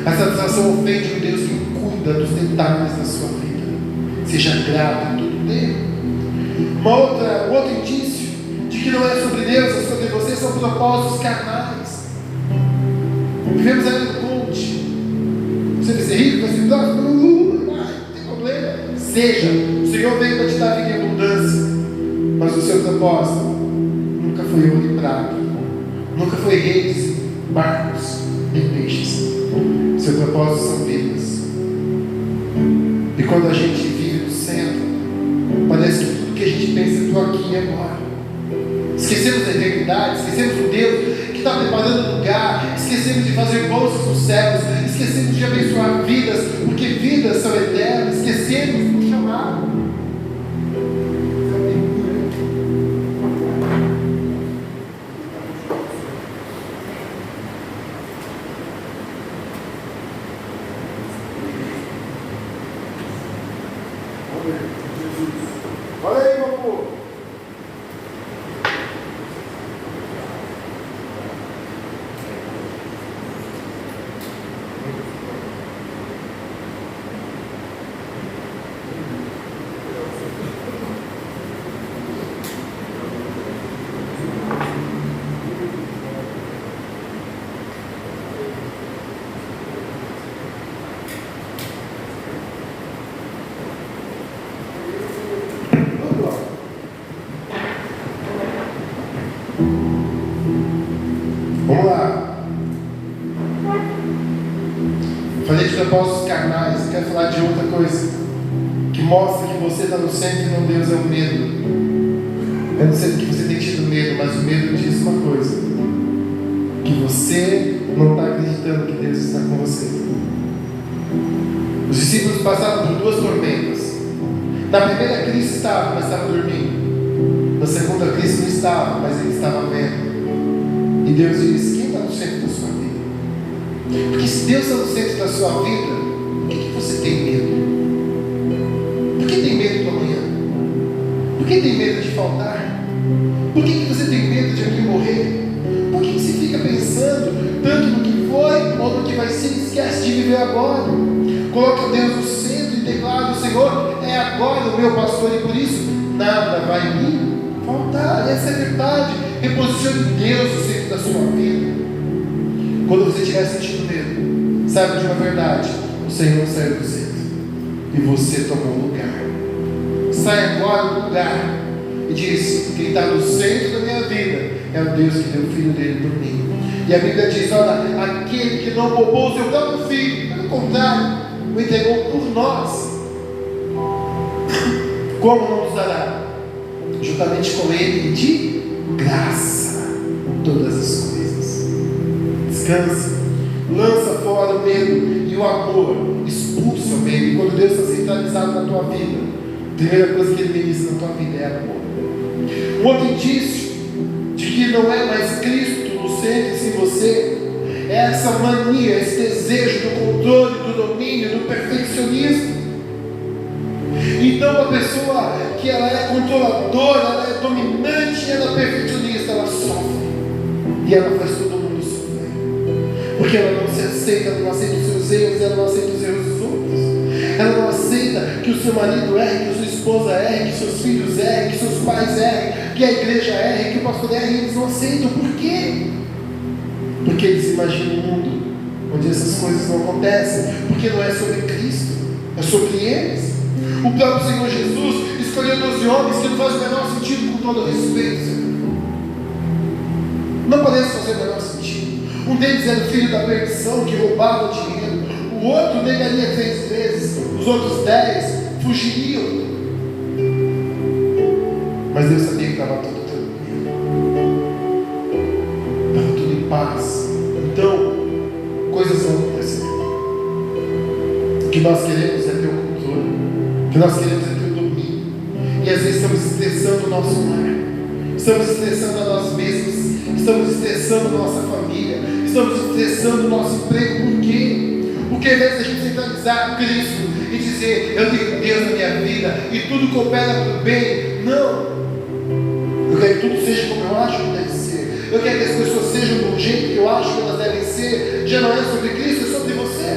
A satisfação ofende o Deus que cuida dos detalhes da sua vida. Seja grato em todo tempo. Um outro indício de que não é sobre Deus, é sobre você, são propósitos carnais. Vivemos aí no coach. Você vai ser rico, vai ser idoso, não tem problema. Seja, o Senhor veio para te dar vida em abundância, mas o seu propósito nunca foi ouro e prata, nunca foi redes, barcos, nem peixes. O seu propósito são vidas. E quando a gente vive no centro, parece que tudo que a gente pensa é estou aqui e agora. Esquecemos da eternidade, esquecemos do Deus que está preparando o lugar, esquecemos de fazer bolsas nos céus, esquecemos de abençoar vidas, porque vidas são eternas, esquecemos do chamado. Olha aí, meu povo. Vamos lá. Falei de propósitos carnais. Quero falar de outra coisa que mostra que você está no centro e não Deus. É o medo. Eu não sei do que você tem tido medo, mas o medo diz uma coisa: que você não está acreditando que Deus está com você. Os discípulos passaram por 2 tormentas. Na primeira crise estavam, mas estavam dormindo. Na segunda crise não estavam, mas eles estavam vendo. E Deus diz: quem está no centro da sua vida? Porque se Deus está no centro da sua vida, por que você tem medo? Por que tem medo do amanhã? Por que tem medo de faltar? Por que você tem medo de alguém morrer? Por que você fica pensando tanto no que foi ou no que vai ser e esquece de viver agora? Coloca Deus no centro e declara: o Senhor é agora o meu pastor, e por isso nada vai me faltar. Essa é a verdade. Reposicione Deus no centro da sua vida. Quando você estiver sentindo medo, saiba de uma verdade: o Senhor saiu do centro e você tomou um lugar. Sai agora do lugar e diz: quem está no centro da minha vida é o Deus que deu o Filho dele por mim. E a Bíblia diz: olha, aquele que não poupou o seu próprio Filho, pelo contrário, o entregou por nós, como não nos dará juntamente com ele de graça todas as coisas? Descansa, lança fora o medo e o amor, expulsa o medo. E quando Deus está centralizado na tua vida, a primeira coisa que Ele ministra na tua vida é amor. Um outro indício de que não é mais Cristo no centro, sim você, é essa mania, esse desejo do controle, do domínio, do perfeccionismo. Então a pessoa que ela é controladora, ela é dominante, ela é perfeccionista, ela sofre. E ela faz todo mundo sofrer. Porque ela não se aceita, ela não aceita os seus erros, ela não aceita os erros dos outros. Ela não aceita que o seu marido erre, que a sua esposa erre, que seus filhos errem, que seus pais errem, que a igreja erre, que o pastor erre, e eles não aceitam. Por quê? Porque eles imaginam um mundo onde essas coisas não acontecem. Porque não é sobre Cristo, é sobre eles. O próprio Senhor Jesus escolheu 12 homens, que não faz o menor sentido, com todo o respeito, Senhor. Não parece fazer o menor sentido. Um deles era o filho da perdição, que roubava o dinheiro. O outro negaria 3 vezes. Os outros 10 fugiriam. Mas Deus sabia que estava tudo tranquilo. Estava tudo em paz. Então, coisas vão acontecer. O que nós queremos é ter o controle. O que nós queremos é ter o domínio. E às vezes estamos estressando o nosso lar. Estamos estressando a nós mesmos. Estamos estressando a nossa família. Estamos estressando o nosso emprego. Por quê? Porque ao invés de a gente centralizar Cristo e dizer: eu tenho Deus na minha vida e tudo coopera para o bem. Não. Eu quero que tudo seja como eu acho que deve ser. Eu quero que as pessoas sejam do jeito que eu acho que elas devem ser. Já não é sobre Cristo, é sobre você.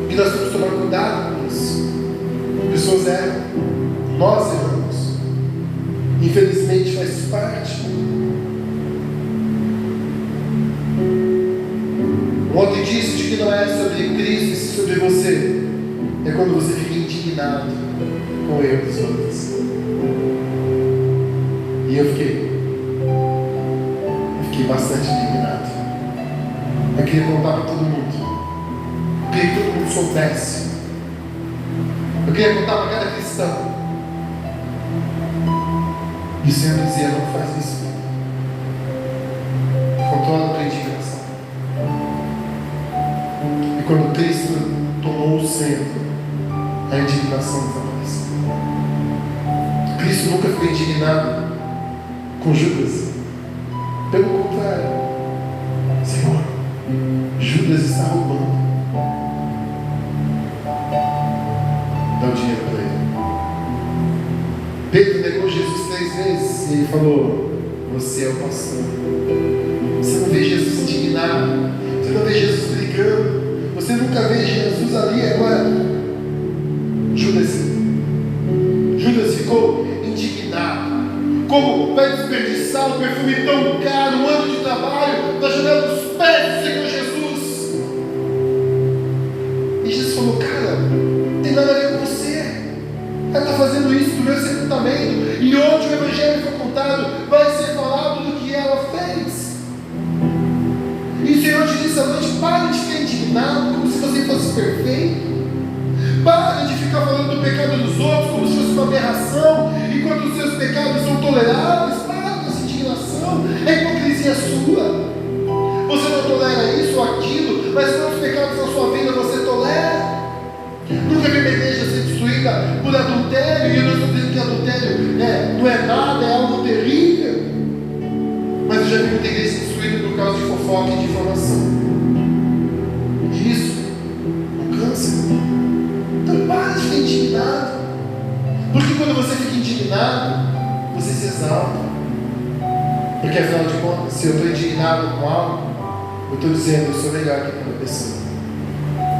E nós temos que tomar cuidado com isso. Pessoas erram. Nós erramos. Infelizmente faz parte. Um outro indício de que não é sobre Cristo, e sobre você, é quando você fica indignado com o erro dos outros. E eu fiquei bastante indignado. Eu queria contar para todo mundo. Eu queria que todo mundo soubesse. Eu queria contar para cada cristão. E o Senhor dizia: não faz isso. Controla a tua indignação. E quando Cristo tomou o centro, a indignação desapareceu. Cristo nunca ficou indignado com Judas. Pelo contrário, Senhor, Judas está roubando. Dá o dinheiro para ele. Pedro negou Jesus 3 vezes e ele falou: você é o pastor. Você não vê Jesus indignado, você não vê Jesus brigando, você nunca vê Jesus ali. Agora Judas ficou indignado. Como vai desperdiçar um perfume tão caro, um ano de trabalho, na janela dos pés do Senhor Jesus? E Jesus falou: cara, não tem nada a ver com você. Ela está fazendo isso do meu sepultamento. E onde o Evangelho foi contado, vai ser falado do que ela fez. E o Senhor te disse à noite: para de ficar indignado como se você fosse perfeito. Para de ficar falando do pecado dos outros como se fosse uma aberração, enquanto os seus pecados são toleráveis. Para com essa indignação, é hipocrisia sua. Você não tolera isso ou aquilo, mas quantos pecados na sua vida você tolera? Nunca vi uma igreja ser destruída por adultério, e eu não estou dizendo que adultério não é nada, é algo terrível. Mas eu já vi muita igreja ser destruída por causa de fofoca e de informação. Isso é um câncer. Então para de ficar indignado. Porque quando você fica indignado, você se exalta. Porque afinal de contas, se eu estou indignado com algo, eu estou dizendo: eu sou melhor que aquela pessoa.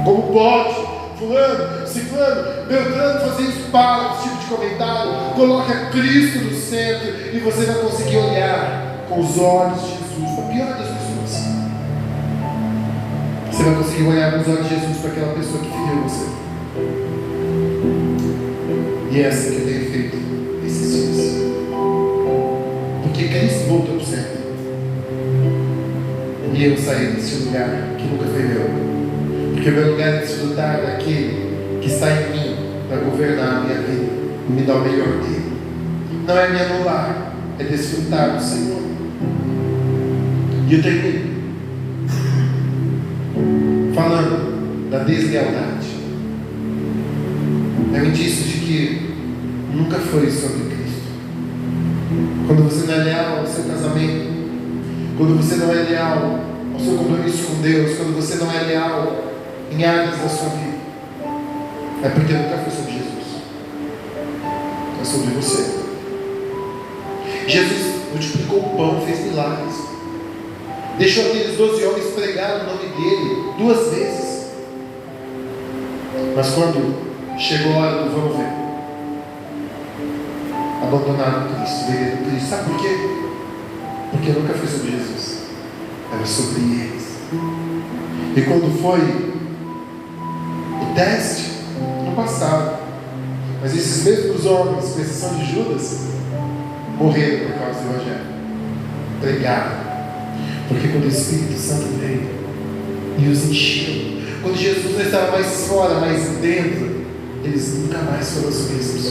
Como pode fulano, ciclano, beltrano fazer isso? Para esse tipo de comentário. Coloca Cristo no centro e você vai conseguir olhar com os olhos de Jesus para a pior das pessoas. Você vai conseguir olhar com os olhos de Jesus para aquela pessoa que feriu você. E é assim que eu tenho feito esses dias. Porque Cristo voltou para o centro. E eu saí desse lugar que nunca foi meu. Porque o meu lugar é desfrutar daquele que está em mim para governar a minha vida e me dar o melhor dele. Não é me anular, é desfrutar do Senhor. E eu termino falando da deslealdade. É um indício de que nunca foi sobre Cristo. Quando você não é leal ao seu casamento, quando você não é leal ao seu compromisso com Deus, quando você não é leal em áreas da sua vida, é porque nunca foi sobre Jesus. É sobre você. Jesus multiplicou o pão, fez milagres, deixou aqueles 12 homens pregar o nome dele 2 vezes. Mas quando chegou a hora do vamos ver, abandonaram Cristo, venderam Cristo. Sabe por quê? Porque nunca foi sobre Jesus, era sobre eles. E quando foi o teste, não passaram. Mas esses mesmos homens, com exceção de Judas, morreram por causa do Evangelho. Pregaram. Porque quando o Espírito Santo veio e os encheu, quando Jesus não estava mais fora, mais dentro, eles nunca mais foram os mesmos.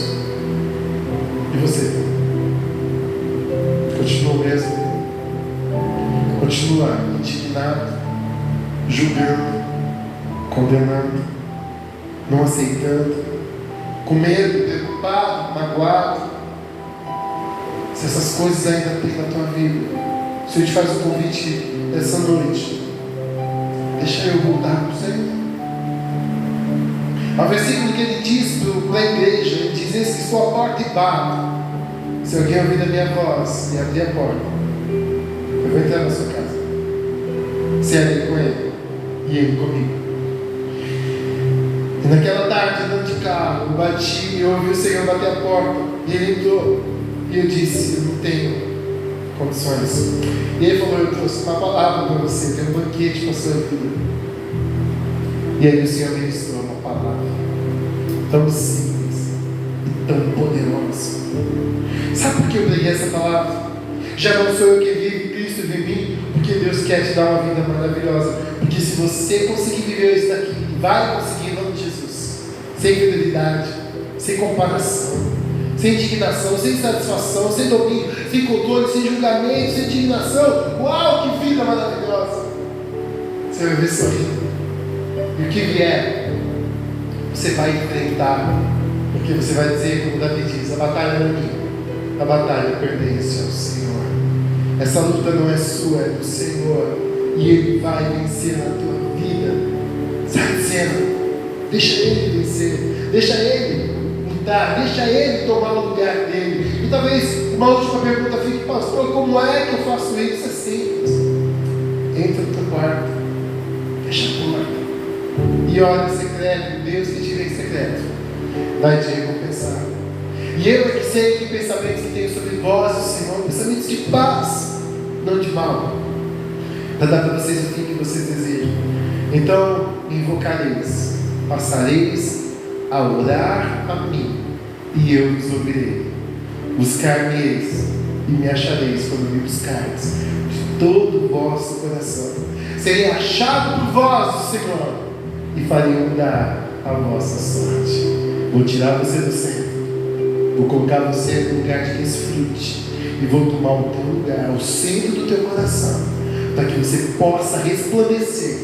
E você? Continua o mesmo? Continua indignado, julgando, condenando, não aceitando, com medo, preocupado, magoado? Se essas coisas ainda tem na tua vida, o Senhor te faz um convite essa noite. Deixa eu voltar para o Senhor. Há um versículo que ele diz para a igreja: ele diz: eis que estou à porta e bato. Se alguém ouvir a minha voz e abrir a porta, eu vou entrar na sua casa, cearei com ele e ele comigo. E naquela tarde, andando de carro, eu bati e ouvi o Senhor bater a porta. E ele entrou. E eu disse: eu não tenho condições. E ele falou: eu trouxe uma palavra para você, tem um banquete para a sua vida. E aí o Senhor ministrou uma palavra. tão simples e tão poderoso. Sabe por que eu preguei essa palavra? Já não sou eu que vivo, Cristo vive em mim, porque Deus quer te dar uma vida maravilhosa. Porque se você conseguir viver isso daqui, vai conseguir em nome de Jesus, sem fidelidade, sem comparação, sem indignação, sem satisfação, sem domínio, sem controle, sem julgamento, sem indignação. Uau, que vida maravilhosa! Você vai ver sorrindo. E o que vier, você vai enfrentar, porque você vai dizer, como Davi diz: a batalha não é minha, a batalha pertence ao Senhor. Essa luta não é sua, é do Senhor, e Ele vai vencer na tua vida. Sai de cena, deixa Ele vencer, deixa Ele lutar, deixa Ele tomar o lugar dele. E talvez uma última pergunta fique: pastor, como é que eu faço isso? É simples. Entra no teu quarto, fecha a porta e ora em secreto. Deus que te vê em secreto vai te recompensar. E eu é que sei que pensamentos que tenho sobre vós, Senhor, pensamentos de paz, não de mal, para dar para vocês o fim que vocês desejam. Então invocareis, passareis a orar a mim, e eu vos ouvirei. Buscar-me-eis e me achareis quando me buscardes de todo o vosso coração. Serei achado por vós, Senhor, e farei mudar a vossa sorte. Vou tirar você do centro, vou colocar você no lugar de desfrute, e vou tomar o teu lugar, o centro do teu coração, para que você possa resplandecer,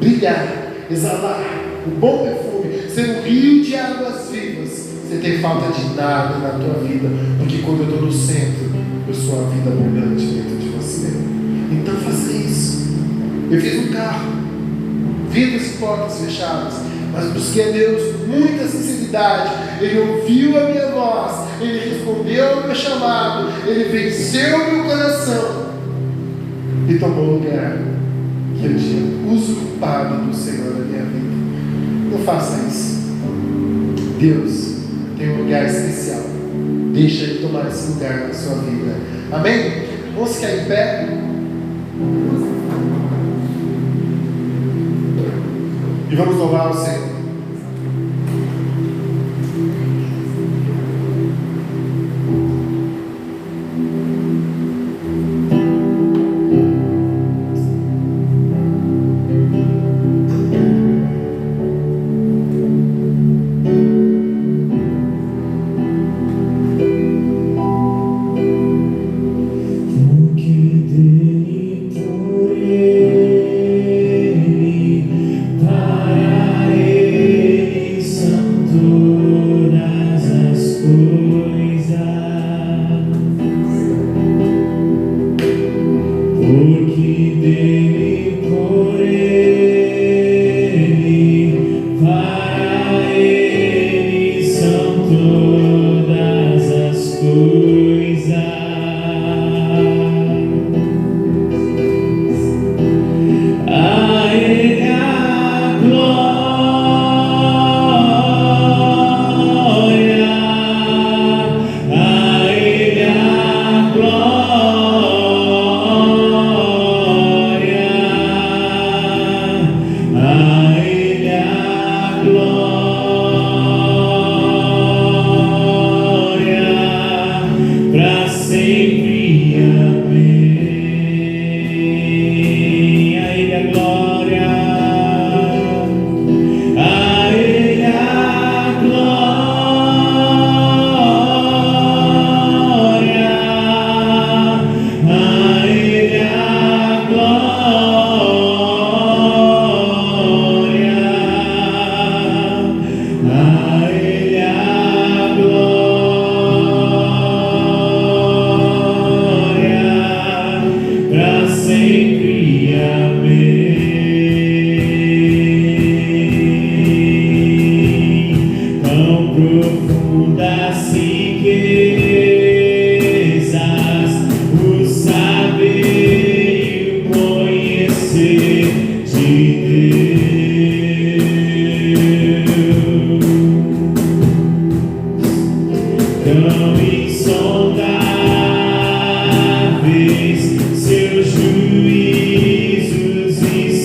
brilhar, exalar o bom perfume, ser um rio de águas vivas. Você tem falta de nada na tua vida, porque quando eu estou no centro, eu sou a vida abundante dentro de você. Então faça isso. Eu fiz um carro, vidros e portas fechadas, mas busquei a Deus com muita sinceridade. Ele ouviu a minha voz, Ele respondeu ao meu chamado, Ele venceu o meu coração e tomou o lugar que eu tinha usurpado do Senhor na minha vida. Não faça isso. Deus tem um lugar especial. Deixa Ele tomar esse lugar na sua vida. Amém? Vamos ficar em pé e vamos louvar o Senhor.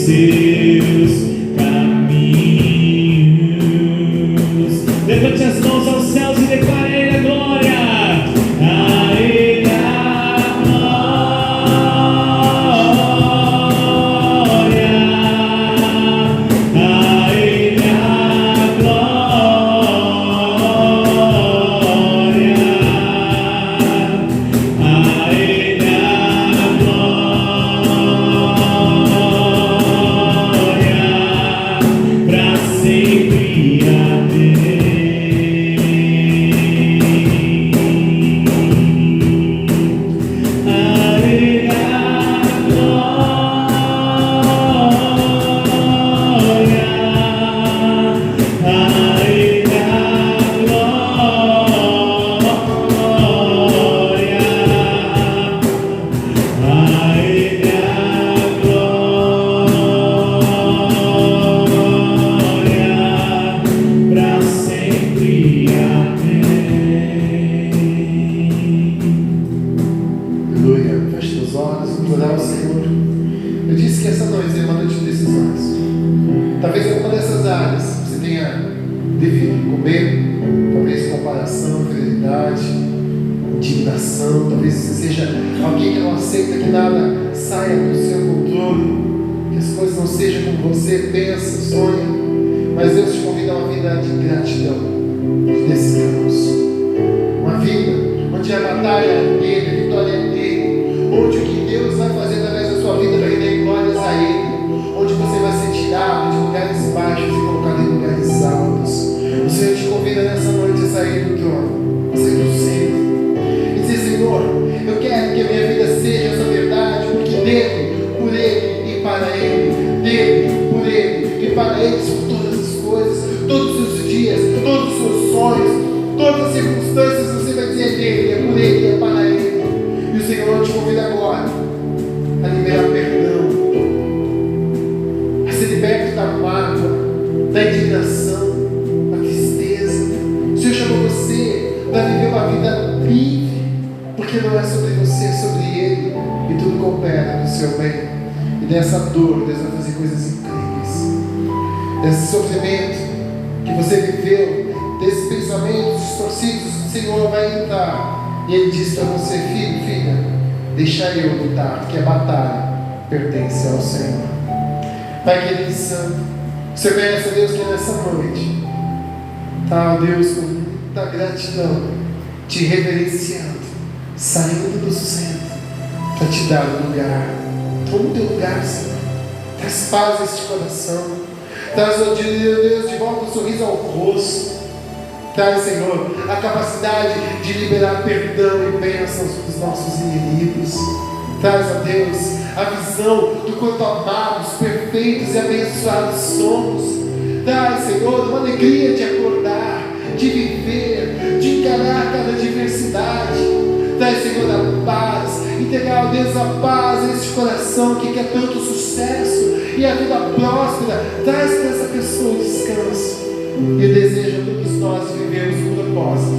Seus caminhos. vive com medo, talvez comparação, fidelidade, indignação. Talvez você seja alguém que não aceita que nada saia do seu controle, que as coisas não sejam como você pensa, sonha. Mas Deus te convida a uma vida de gratidão, de descanso, uma vida onde a batalha é dele, a vitória é dele, onde o que Deus vai fazer através da sua vida vai render glórias a Ele, onde você vai ser tirado de lugares baixos e colocado em lugares altos. O Senhor te convida nessa noite a sair do trono, a sair do centro e dizer: Senhor, eu quero que a minha vida seja essa verdade, porque dele, por Ele e para Ele, dele, por Ele e para Ele são todas as coisas, todos os dias, todos os seus sonhos, todas as circunstâncias. Você vai dizer dele, é por Ele, é para Ele. E o Senhor te convida agora a liberar perdão, a ser liberto da mágoa, da indignação, da tristeza. O Senhor chamou você para viver uma vida livre, porque não é sobre você, é sobre Ele, e tudo coopera no seu bem. E dessa dor, Deus vai fazer coisas incríveis. Desse sofrimento que você viveu, desses pensamentos distorcidos, o Senhor vai entrar e Ele diz para você: filho, filha, deixa eu lutar, porque a batalha pertence ao Senhor. Pai querido e santo, você conhece a Deus que nessa noite está, Deus, com muita gratidão, te reverenciando, saindo do centro para te dar um lugar. Toma o teu lugar, Senhor. Traz paz a este coração. Traz, ó Deus, de volta o sorriso ao rosto. Traz, Senhor, a capacidade de liberar perdão e bênçãos dos nossos inimigos. Traz, ó Deus, a visão do quanto amados, perfeitos e abençoados somos. Traz, Senhor, uma alegria de acordar, de viver, de encarar cada diversidade. Traz, Senhor, a paz, entregar, ó Deus, a paz a este coração que quer tanto sucesso e a vida próspera. Traz para essa pessoa o descanso. E deseja todos nós vivemos o propósito,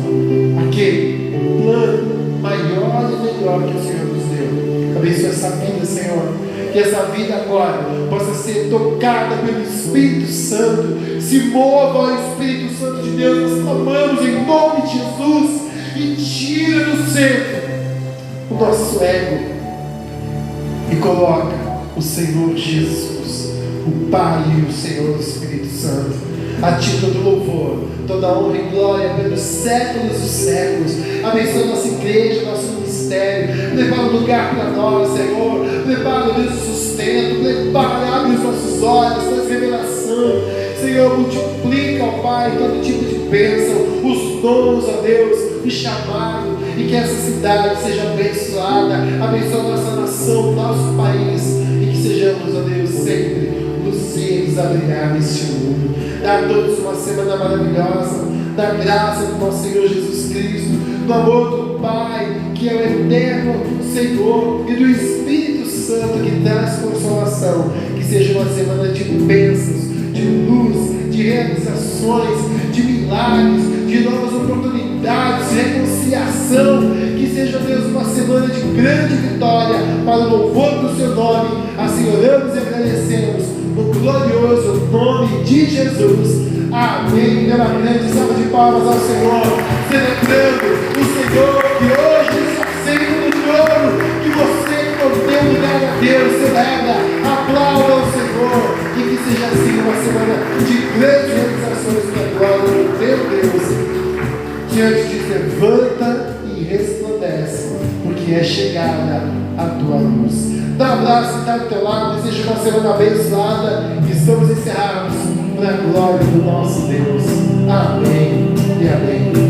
aquele plano maior e melhor que o Senhor nos deu. Abençoa essa vida, Senhor, que essa vida agora possa ser tocada pelo Espírito Santo. Se mova o Espírito Santo de Deus, nós clamamos em nome de Jesus, e tira do centro o nosso ego e coloca o Senhor Jesus, o Pai e o Senhor o Espírito Santo. A ti todo louvor, toda honra e glória pelos séculos dos séculos. Abençoa nossa igreja, nosso ministério. Prepara um lugar para nós, Senhor. Prepara, Deus, o sustento. Prepara, abre os nossos olhos, traz revelação. Senhor, multiplica, ó Pai, todo tipo de bênção, os dons, ó Deus, o chamado. E que essa cidade seja abençoada. Abençoa a nossa nação, nosso país. E que sejamos, ó Deus, sempre luzeiros a brilhar neste mundo. Dá a todos uma semana maravilhosa, da graça do nosso Senhor Jesus Cristo, do amor do Pai, que é o eterno Senhor, e do Espírito Santo que traz consolação. Que seja uma semana de bênçãos, de luz, de realizações, de milagres, de novas oportunidades, de reconciliação. Que seja, Deus, uma semana de grande vitória para o louvor do seu nome. Assim oramos e agradecemos no glorioso nome de Jesus. Amém. Dê uma grande salva de palmas ao Senhor, celebrando o Senhor que hoje está sendo no trono, que você não tem lugar a Deus, celebra, aplauda ao Senhor, e que seja assim uma semana de grandes realizações para a glória do teu Deus. Senhor te diz: levanta e resplandece, porque é chegada a tua luz. Dá um abraço que está do teu lado, desejo uma semana abençoada, e estamos encerrados para a glória do nosso Deus. Amém e amém.